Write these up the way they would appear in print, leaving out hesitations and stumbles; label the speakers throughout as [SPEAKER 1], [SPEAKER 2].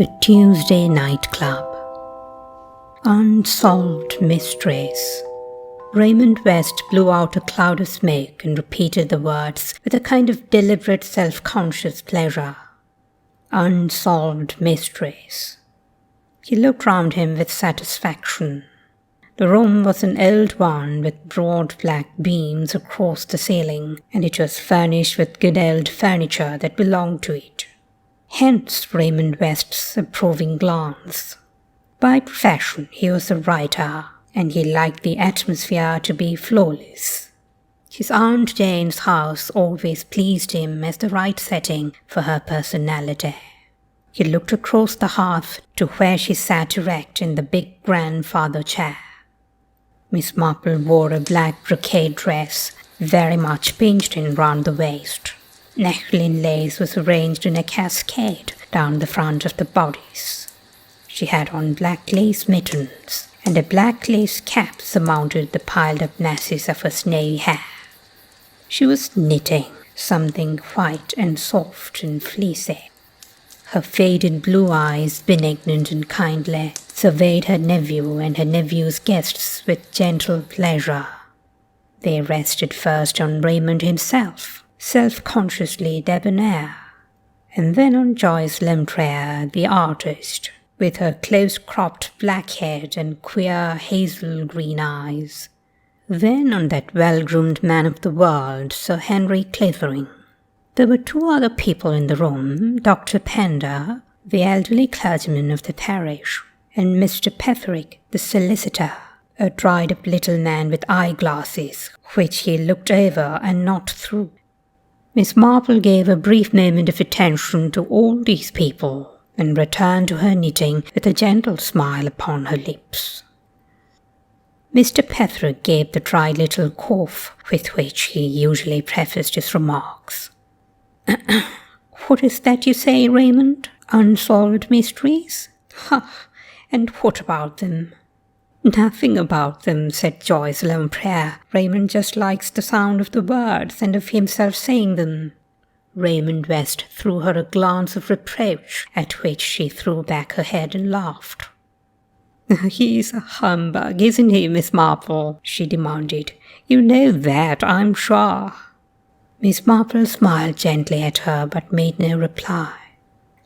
[SPEAKER 1] The Tuesday Night Club. Unsolved mysteries. Raymond West blew out a cloud of smoke and repeated the words with a kind of deliberate self-conscious pleasure. Unsolved mysteries. He looked round him with satisfaction. The room was an old one with broad black beams across the ceiling, and it was furnished with good old furniture that belonged to it. Hence Raymond West's approving glance. By profession he was a writer, and he liked the atmosphere to be flawless. His Aunt Jane's house always pleased him as the right setting for her personality. He looked across the hearth to where she sat erect in the big grandfather chair. Miss Marple wore a black brocade dress, very much pinched in round the waist. Necklace lace was arranged in a cascade down the front of the bodice. She had on black lace mittens, and a black lace cap surmounted the piled-up masses of her snowy hair. She was knitting something white and soft and fleecy. Her faded blue eyes, benignant and kindly, surveyed her nephew and her nephew's guests with gentle pleasure. They rested first on Raymond himself, self-consciously debonair, and then on Joyce Lempriere, the artist, with her close-cropped black head and queer hazel green eyes. Then on that well-groomed man of the world, Sir Henry Clithering. There were two other people in the room, Dr. Pender, the elderly clergyman of the parish, and Mr. Petherick, the solicitor, a dried-up little man with eyeglasses, which he looked over and not through. Miss Marple gave a brief moment of attention to all these people, and returned to her knitting with a gentle smile upon her lips. Mr. Petherick gave the dry little cough with which he usually prefaced his remarks. "What is that you say, Raymond? Unsolved mysteries? Ha! And what about them?" "Nothing about them," said Joyce Lempriere. "Raymond just likes the sound of the words and of himself saying them." Raymond West threw her a glance of reproach, at which she threw back her head and laughed. "He's a humbug, isn't he, Miss Marple?" she demanded. "You know that, I'm sure." Miss Marple smiled gently at her, but made no reply.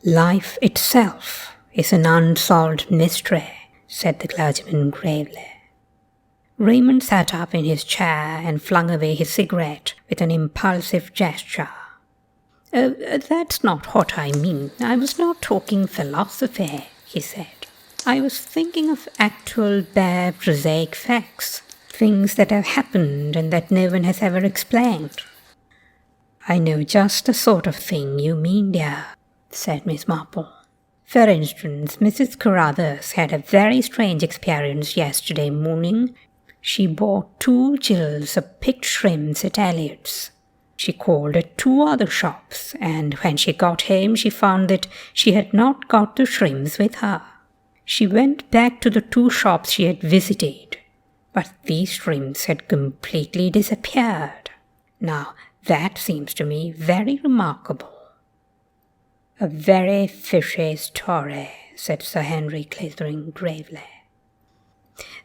[SPEAKER 1] "Life itself is an unsolved mystery," said the clergyman gravely. Raymond sat up in his chair and flung away his cigarette with an impulsive gesture. That's not what I mean. I was not talking philosophy," he said. "I was thinking of actual, bare, prosaic facts, things that have happened and that no one has ever explained." "I know just the sort of thing you mean, dear," said Miss Marple. "For instance, Mrs. Carruthers had a very strange experience yesterday morning. She bought 2 gills of picked shrimps at Elliott's. She called at 2 other shops, and when she got home she found that she had not got the shrimps with her. She went back to the 2 shops she had visited, but these shrimps had completely disappeared. Now, that seems to me very remarkable." "A very fishy story," said Sir Henry Clithering gravely.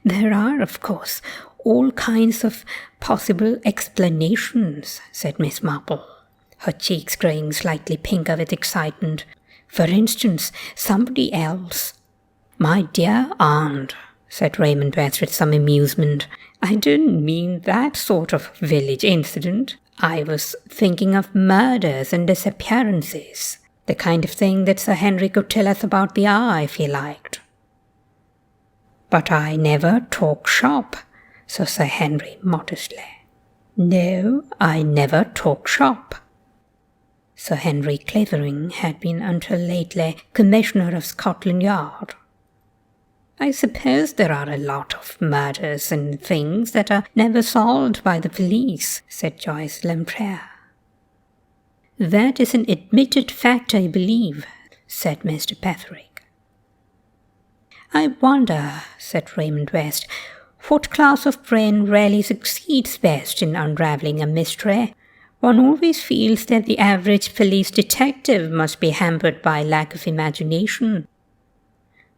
[SPEAKER 1] "There are, of course, all kinds of possible explanations," said Miss Marple, her cheeks growing slightly pinker with excitement. "For instance, somebody else—" "My dear aunt," said Raymond West with some amusement, "I didn't mean that sort of village incident. I was thinking of murders and disappearances. The kind of thing that Sir Henry could tell us about the hour if he liked." "But I never talk shop," said Sir Henry modestly. "No, I never talk shop." Sir Henry Clithering had been until lately Commissioner of Scotland Yard. "I suppose there are a lot of murders and things that are never solved by the police," said Joyce Lempriere. "That is an admitted fact, I believe," said Mr. Petherick. "I wonder," said Raymond West, "what class of brain really succeeds best in unravelling a mystery? One always feels that the average police detective must be hampered by lack of imagination."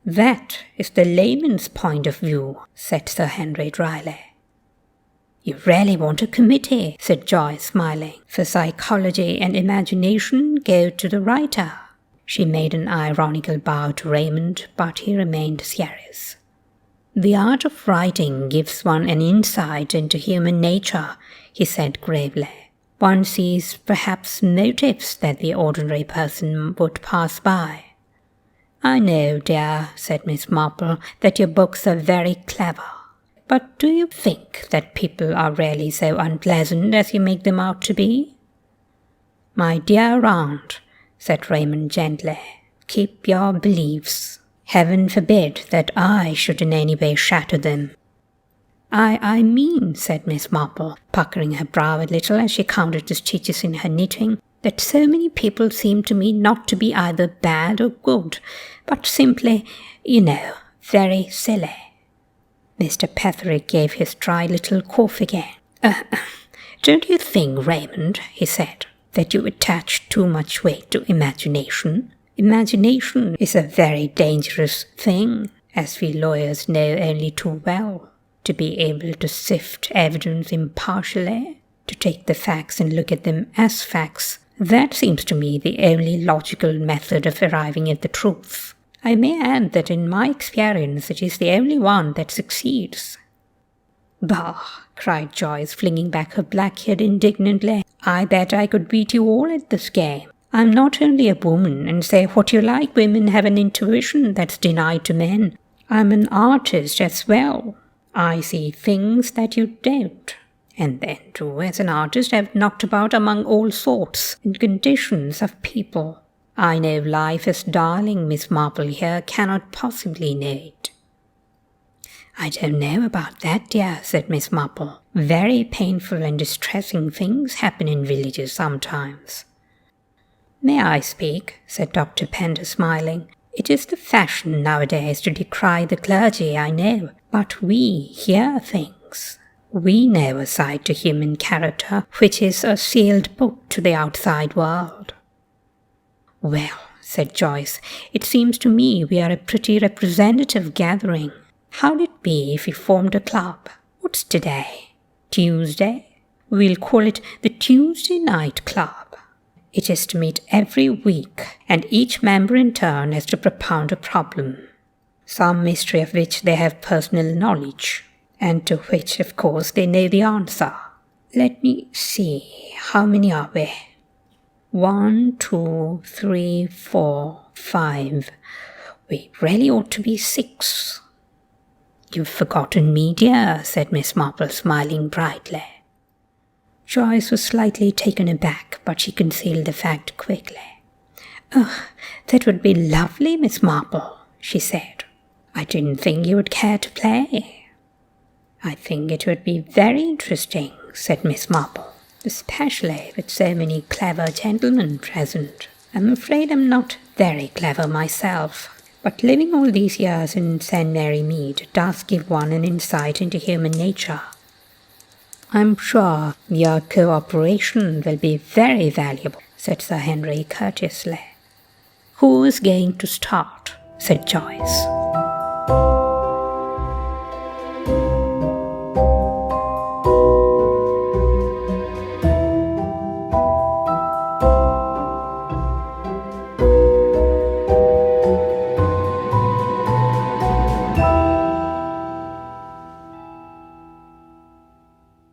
[SPEAKER 1] That is the layman's point of view, said Sir Henry dryly. You really want a committee, said Joyce, smiling, for psychology and imagination go to the writer. She made an ironical bow to Raymond, but he remained serious. The art of writing gives one an insight into human nature, he said gravely. One sees perhaps motives that the ordinary person would pass by. I know, dear, said Miss Marple, that your books are very clever. But do you think that people are really so unpleasant as you make them out to be? My dear aunt, said Raymond gently, keep your beliefs. Heaven forbid that I should in any way shatter them. I mean, said Miss Marple, puckering her brow a little as she counted the stitches in her knitting, that so many people seem to me not to be either bad or good, but simply, very silly. Mr. Petherick gave his dry little cough again. Don't you think, Raymond, he said, that you attach too much weight to imagination? Imagination is a very dangerous thing, as we lawyers know only too well. To be able to sift evidence impartially, to take the facts and look at them as facts, that seems to me the only logical method of arriving at the truth. I may add that in my experience it is the only one that succeeds. Bah, cried Joyce, flinging back her black head indignantly. I bet I could beat you all at this game. I'm not only a woman, and say what you like, women have an intuition that's denied to men. I'm an artist as well. I see things that you don't. And then, too, as an artist, I've knocked about among all sorts and conditions of people. I know life as darling Miss Marple here cannot possibly know it. I don't know about that, dear, said Miss Marple. Very painful and distressing things happen in villages sometimes. May I speak? Said Dr. Pender, smiling. It is the fashion nowadays to decry the clergy, I know, but we hear things. We know a side to human character which is a sealed book to the outside world. Well, said Joyce, it seems to me we are a pretty representative gathering. How'd it be if we formed a club? What's today? Tuesday? We'll call it the Tuesday Night Club. It is to meet every week, and each member in turn has to propound a problem, some mystery of which they have personal knowledge, and to which, of course, they know the answer. Let me see, how many are we? 1, 2, 3, 4, 5. We really ought to be 6. You've forgotten me, dear, said Miss Marple, smiling brightly. Joyce was slightly taken aback, but she concealed the fact quickly. Oh, that would be lovely, Miss Marple, she said. I didn't think you would care to play. I think it would be very interesting, said Miss Marple, especially with so many clever gentlemen present. I'm afraid I'm not very clever myself, but living all these years in St. Mary Mead does give one an insight into human nature. I'm sure your cooperation will be very valuable, said Sir Henry courteously. Who is going to start? Said Joyce.